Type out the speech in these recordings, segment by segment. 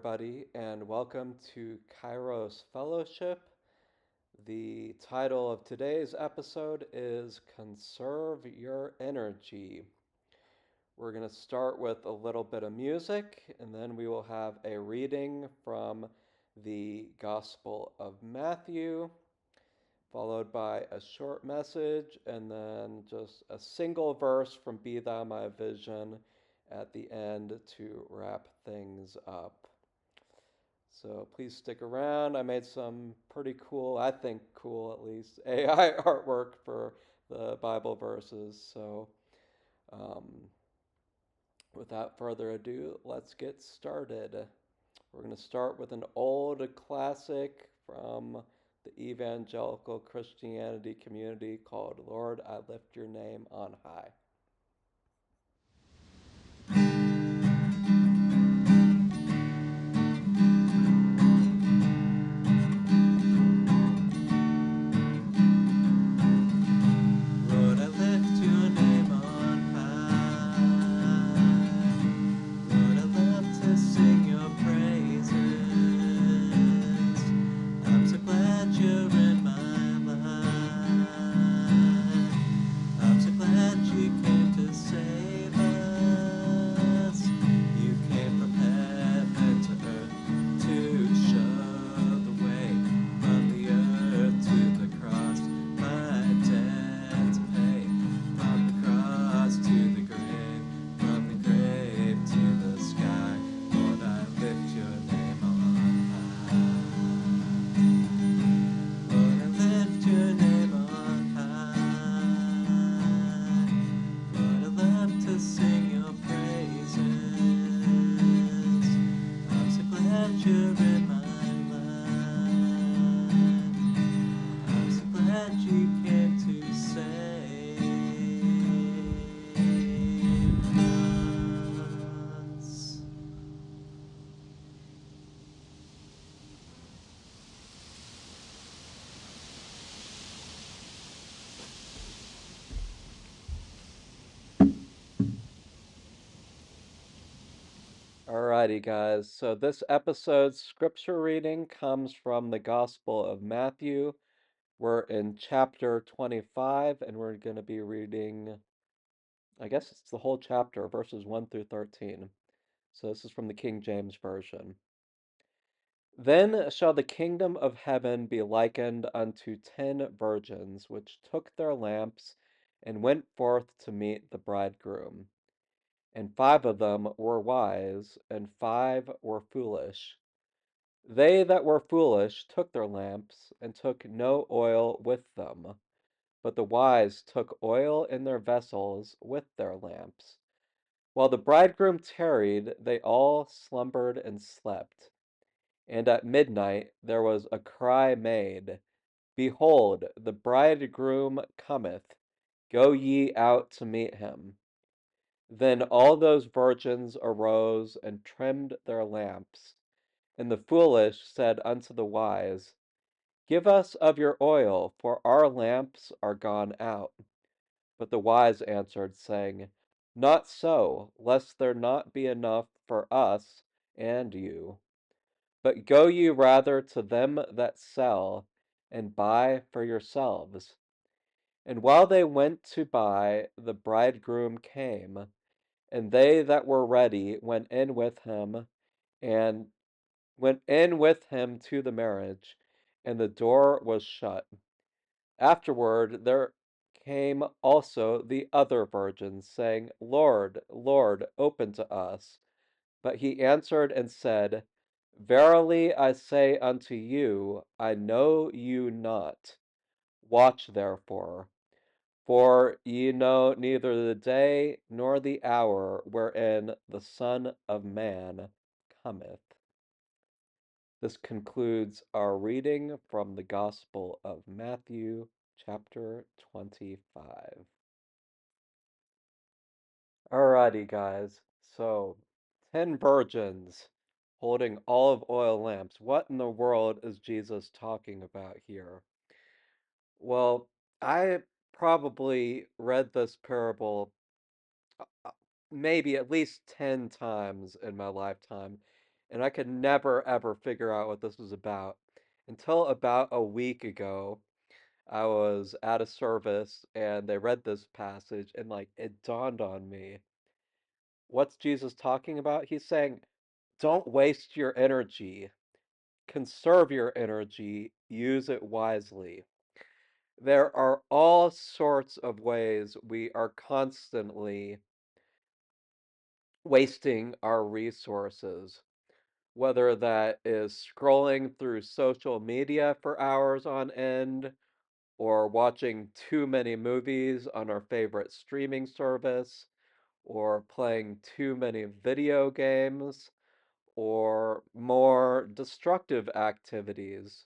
everybody, and welcome to Kairos Fellowship. The title of today's episode is Conserve Your Energy. We're going to start with a little bit of music, and then we will have a reading from the Gospel of Matthew, followed by a short message, and then just a single verse from Be Thou My Vision at the end to wrap things up. So please stick around. I made some pretty cool, I think cool at least, AI artwork for the Bible verses. So um, without further ado, let's get started. We're going to start with an old classic from the evangelical Christianity community called Lord, I Lift Your Name on High. Alrighty, guys. So this episode's scripture reading comes from the Gospel of Matthew. We're in chapter 25, and we're going to be reading, I guess it's the whole chapter, verses 1 through 13. So this is from the King James Version. Then shall the kingdom of heaven be likened unto 10 virgins, which took their lamps and went forth to meet the bridegroom. And 5 of them were wise, and 5 were foolish. They that were foolish took their lamps, and took no oil with them. But the wise took oil in their vessels with their lamps. While the bridegroom tarried, they all slumbered and slept. And at midnight there was a cry made, Behold, the bridegroom cometh, go ye out to meet him. Then all those virgins arose and trimmed their lamps. And the foolish said unto the wise, Give us of your oil, for our lamps are gone out. But the wise answered, saying, Not so, lest there not be enough for us and you. But go ye rather to them that sell, and buy for yourselves. And while they went to buy, the bridegroom came, and they that were ready and went in with him to the marriage, and the door was shut. Afterward there came also the other virgins, saying, Lord, Lord, open to us. But he answered and said, Verily I say unto you, I know you not. Watch therefore, for ye know neither the day nor the hour wherein the Son of Man cometh. This concludes our reading from the Gospel of Matthew, chapter 25. Alrighty, guys. So, 10 virgins holding olive oil lamps. What in the world is Jesus talking about here? Well, I probably read this parable maybe at least 10 times in my lifetime, and I could never ever figure out what this was about until about a week ago. I was at a service and they read this passage, and like it dawned on me. What's Jesus talking about? He's saying, don't waste your energy. Conserve your energy, use it wisely. There are all sorts of ways we are constantly wasting our resources, whether that is scrolling through social media for hours on end, or watching too many movies on our favorite streaming service, or playing too many video games, or more destructive activities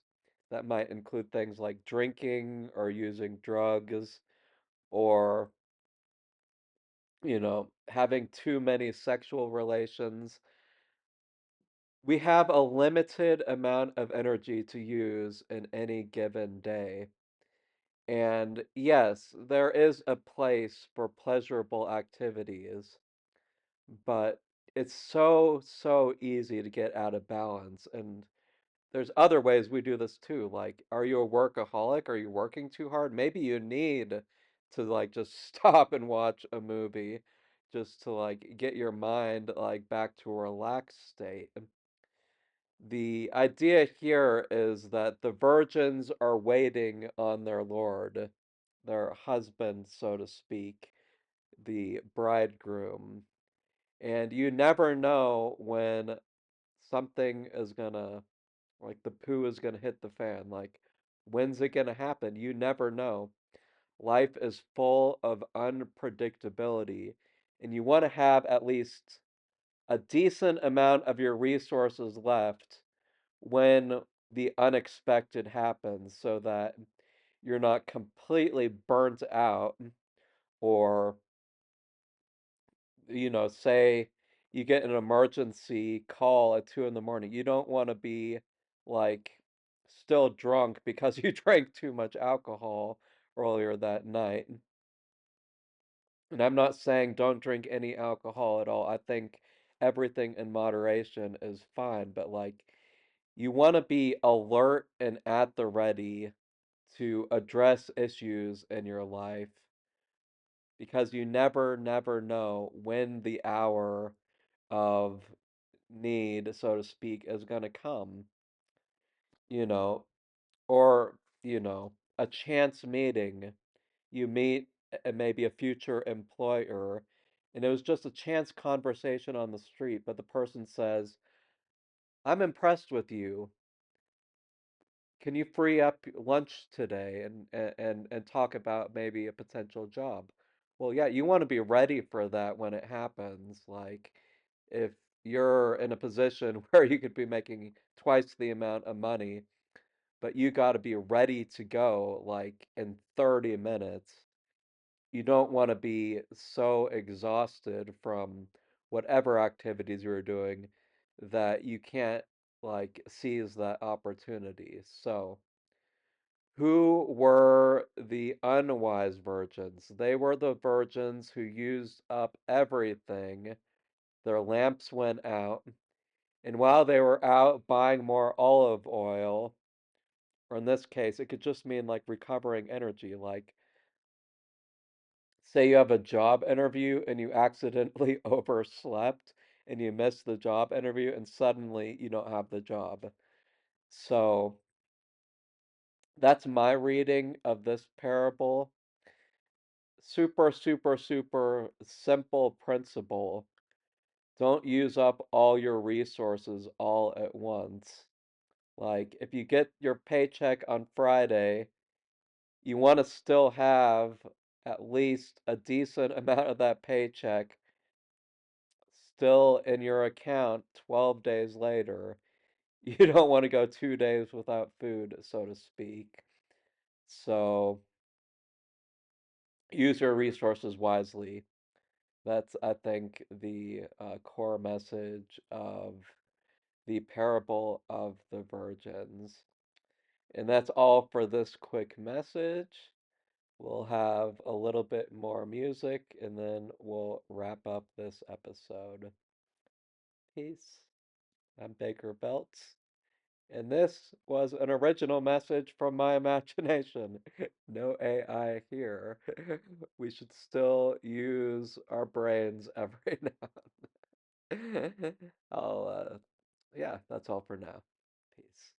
that might include things like drinking or using drugs or, having too many sexual relations. We have a limited amount of energy to use in any given day. And yes, there is a place for pleasurable activities, but it's so, so easy to get out of balance. And there's other ways we do this too. Like, are you a workaholic? Are you working too hard? Maybe you need to like just stop and watch a movie just to like get your mind like back to a relaxed state. The idea here is that the virgins are waiting on their Lord, their husband, so to speak, the bridegroom. And you never know when something is gonna, like the poo is gonna hit the fan. Like, when's it gonna happen? You never know. Life is full of unpredictability, and you want to have at least a decent amount of your resources left when the unexpected happens so that you're not completely burnt out or say you get an emergency call at 2 in the morning. You don't want to be like still drunk because you drank too much alcohol earlier that night. And I'm not saying don't drink any alcohol at all. I think everything in moderation is fine, but like you want to be alert and at the ready to address issues in your life because you never, never know when the hour of need, so to speak, is going to come, you know, or, a chance meeting. You meet maybe a future employer, and it was just a chance conversation on the street, but the person says, I'm impressed with you. Can you free up lunch today and talk about maybe a potential job? Well, yeah, you want to be ready for that when it happens. Like, if you're in a position where you could be making twice the amount of money, but you got to be ready to go like in 30 minutes. You don't want to be so exhausted from whatever activities you're doing that you can't like seize that opportunity. So, who were the unwise virgins? They were the virgins who used up everything. Their lamps went out, and while they were out buying more olive oil, or in this case, it could just mean like recovering energy. Like, say you have a job interview and you accidentally overslept and you missed the job interview, and suddenly you don't have the job. So, that's my reading of this parable. Super, super, super simple principle. Don't use up all your resources all at once. Like, if you get your paycheck on Friday, you want to still have at least a decent amount of that paycheck still in your account 12 days later. You don't want to go 2 days without food, so to speak. So, use your resources wisely. That's, I think, the core message of the parable of the virgins. And that's all for this quick message. We'll have a little bit more music and then we'll wrap up this episode. Peace. I'm Baker Belts, and this was an original message from my imagination. No AI here. We should still use our brains every now. Yeah, that's all for now. Peace.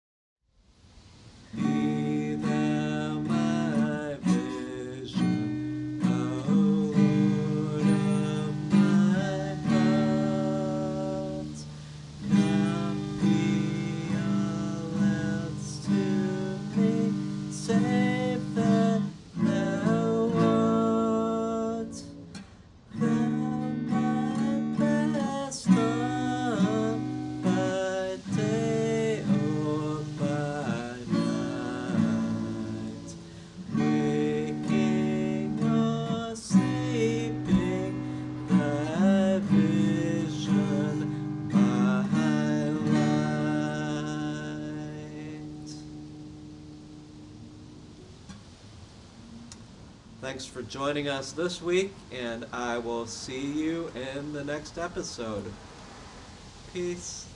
Be thou my vision, O Lord of my heart. Not be all else to me, save that thou art. Thou my best love, by day or by night, waking or sleeping, thy vision my light. Thanks for joining us this week, and I will see you in the next episode. Peace.